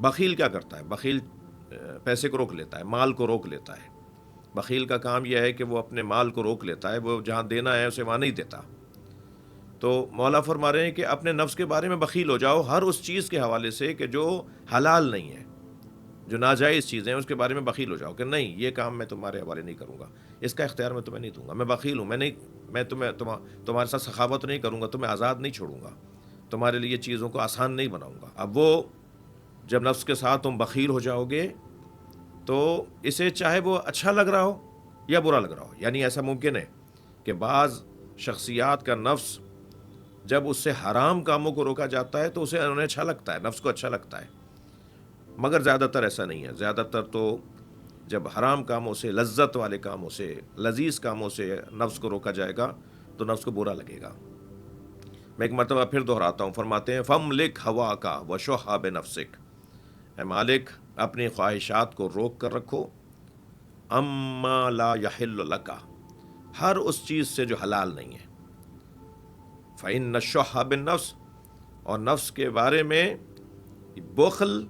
بخیل کیا کرتا ہے؟ بخیل پیسے کو روک لیتا ہے، مال کو روک لیتا ہے۔ بخیل کا کام یہ ہے کہ وہ اپنے مال کو روک لیتا ہے، وہ جہاں دینا ہے اسے وہاں نہیں دیتا۔ تو مولا فرما رہے ہیں کہ اپنے نفس کے بارے میں بخیل ہو جاؤ ہر اس چیز کے حوالے سے کہ جو حلال نہیں ہے، جو ناجائز چیزیں ہیں اس کے بارے میں بخیل ہو جاؤ کہ نہیں، یہ کام میں تمہارے حوالے نہیں کروں گا، اس کا اختیار میں تمہیں نہیں دوں گا، میں بخیل ہوں، میں تمہارے ساتھ سخاوت نہیں کروں گا، تمہیں آزاد نہیں چھوڑوں گا، تمہارے لیے چیزوں کو آسان نہیں بناؤں گا۔ اب وہ جب نفس کے ساتھ تم بخیل ہو جاؤ گے تو اسے چاہے وہ اچھا لگ رہا ہو یا برا لگ رہا ہو، یعنی ایسا ممکن ہے کہ بعض شخصیات کا نفس جب اس سے حرام کاموں کو روکا جاتا ہے تو اسے انہیں اچھا لگتا ہے، نفس کو اچھا لگتا ہے، مگر زیادہ تر ایسا نہیں ہے۔ زیادہ تر تو جب حرام کاموں سے، لذت والے کاموں سے، لذیذ کاموں سے نفس کو روکا جائے گا تو نفس کو برا لگے گا۔ میں ایک مرتبہ پھر دہراتا ہوں، فرماتے ہیں فم لکھ ہوا کا و شوہاب نفسک، اے مالک اپنی خواہشات کو روک کر رکھو، اما لا یحل لکا، ہر اس چیز سے جو حلال نہیں ہے، فإن الشح بالنفس، اور نفس کے بارے میں بخل،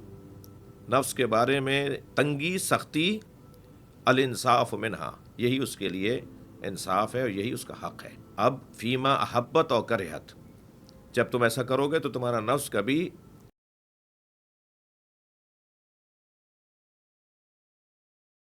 نفس کے بارے میں تنگی، سختی، الانصاف منہا، یہی اس کے لیے انصاف ہے اور یہی اس کا حق ہے۔ اب فیما احبت اور کرہت، جب تم ایسا کرو گے تو تمہارا نفس کبھی